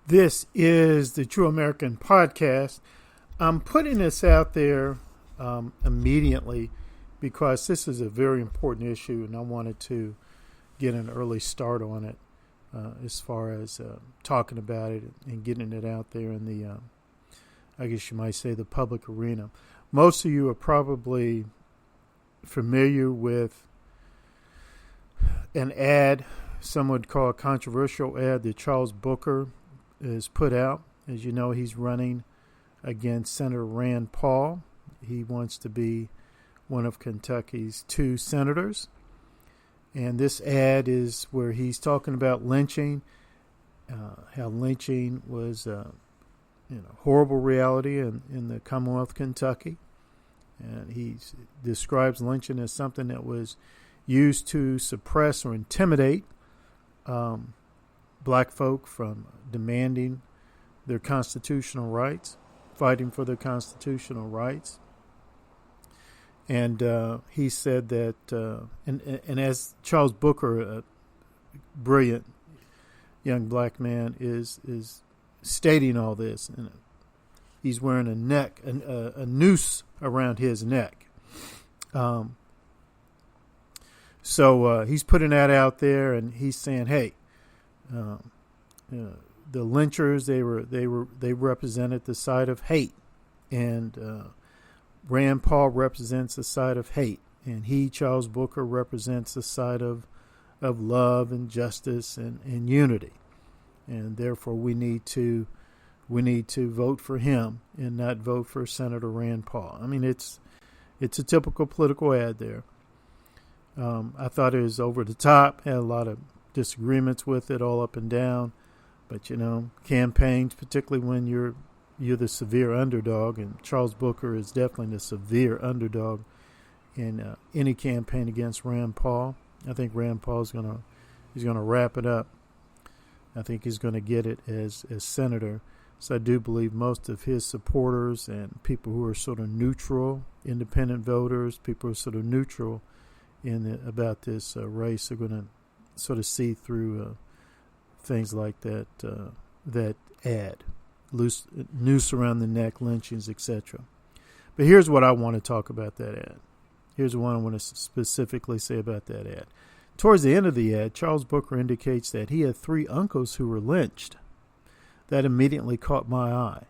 This is the True American Podcast. I'm putting this out there immediately because this is a very important issue, and I wanted to get an early start on it as far as talking about it and getting it out there in the, I guess you might say, the public arena. Most of you are probably familiar with an ad, some would call a controversial ad, that Charles Booker is put out. As you know, he's running against Senator Rand Paul. He wants to be one of Kentucky's 2 senators. And this ad is where he's talking about lynching, how lynching was horrible reality in the Commonwealth of Kentucky. And he describes lynching as something that was used to suppress or intimidate black folk from demanding their constitutional rights, fighting for their constitutional rights. And he said that, and as Charles Booker, a brilliant young black man, is stating all this, and he's wearing a noose around his neck. So he's putting that out there, and he's saying, "Hey, the lynchers, they represented the side of hate, and Rand Paul represents the side of hate, and he, Charles Booker, represents the side of love and justice and unity, and therefore we need to vote for him and not vote for Senator Rand Paul." I mean, it's a typical political ad there. I thought it was over the top, had a lot of disagreements with it all up and down. But, campaigns, particularly when you're the severe underdog, and Charles Booker is definitely the severe underdog in any campaign against Rand Paul. I think Rand Paul is gonna wrap it up. I think he's going to get it as senator. So I do believe most of his supporters and people who are sort of neutral, independent voters, people who are sort of neutral about this race are going to sort of see through things like that ad, noose around the neck, lynchings, etc. But here's what I want to talk about that ad. Here's what I want to specifically say about that ad. Towards the end of the ad, Charles Booker indicates that he had 3 uncles who were lynched. That immediately caught my eye.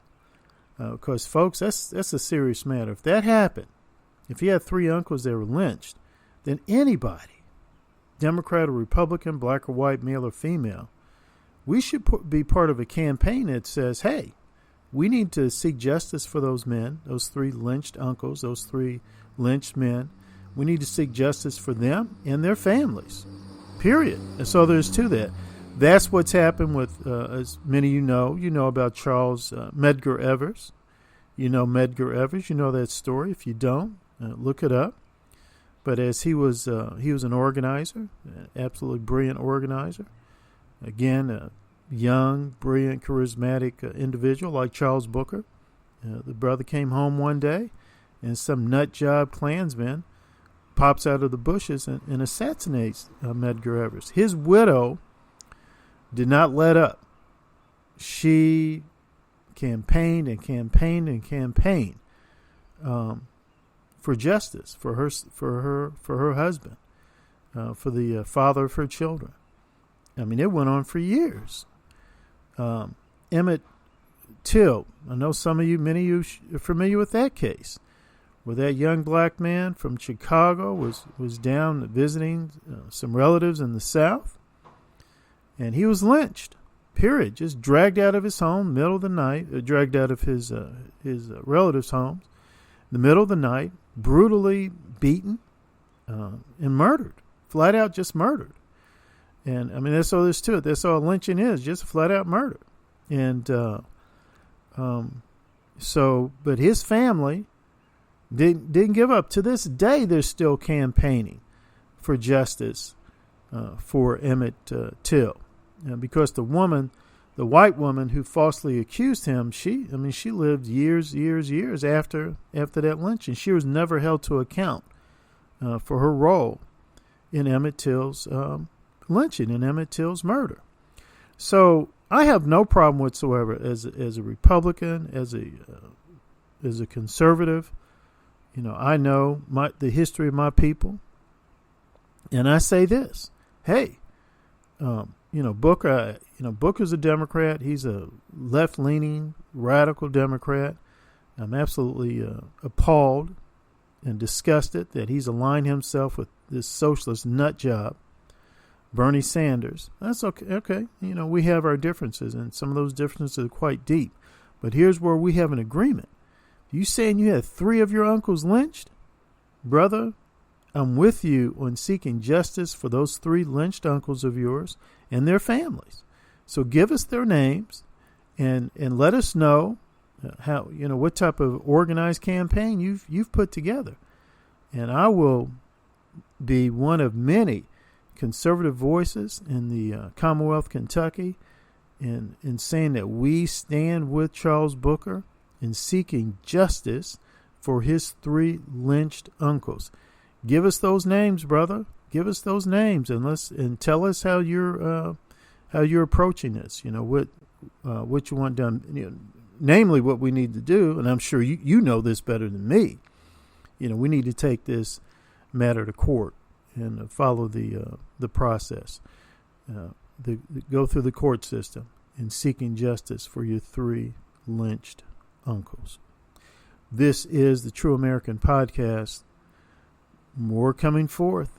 Because, folks, that's a serious matter. If that happened, if he had 3 uncles that were lynched, then anybody, Democrat or Republican, black or white, male or female, we should be part of a campaign that says, hey, we need to seek justice for those men, those 3 lynched uncles, those 3 lynched men. We need to seek justice for them and their families, period. And so there's to that. That's what's happened with, as many of you know about Charles Medgar Evers. You know Medgar Evers. You know that story. If you don't, look it up. But as he was an organizer, an absolutely brilliant organizer. Again, a young, brilliant, charismatic individual like Charles Booker. The brother came home one day, and some nut job Klansman pops out of the bushes and assassinates Medgar Evers. His widow did not let up. She campaigned and campaigned and campaigned for justice for her husband, for the father of her children. I mean, it went on for years. Emmett Till, I know many of you are familiar with that case, where that young black man from Chicago was down visiting some relatives in the South, and he was lynched, period. Just dragged out of his home, middle of the night, dragged out of his relatives' homes, in the middle of the night, brutally beaten and murdered, flat out just murdered. And I mean, that's all there's to it. That's all lynching is, just flat out murder. And but his family didn't give up. To this day, they're still campaigning for justice for Emmett Till, because the white woman who falsely accused him, she lived years after that lynching. She was never held to account for her role in Emmett Till's lynching, in Emmett Till's murder. So I have no problem whatsoever as a Republican, as a conservative. I know the history of my people, and I say this: hey, Booker. Booker's a Democrat. He's a left-leaning, radical Democrat. I'm absolutely appalled and disgusted that he's aligned himself with this socialist nut job, Bernie Sanders. That's okay. Okay, we have our differences, and some of those differences are quite deep. But here's where we have an agreement. You saying you had 3 of your uncles lynched? Brother, I'm with you on seeking justice for those 3 lynched uncles of yours and their families. So give us their names and let us know how, what type of organized campaign you've put together. And I will be one of many conservative voices in the Commonwealth of Kentucky in saying that we stand with Charles Booker in seeking justice for his 3 lynched uncles. Give us those names, brother. Give us those names, and tell us how you're approaching this. What you want done. Namely, what we need to do, and I'm sure you know this better than me. We need to take this matter to court and follow the process. Go through the court system in seeking justice for your 3 lynched uncles. This is the True American Podcast. More coming forth.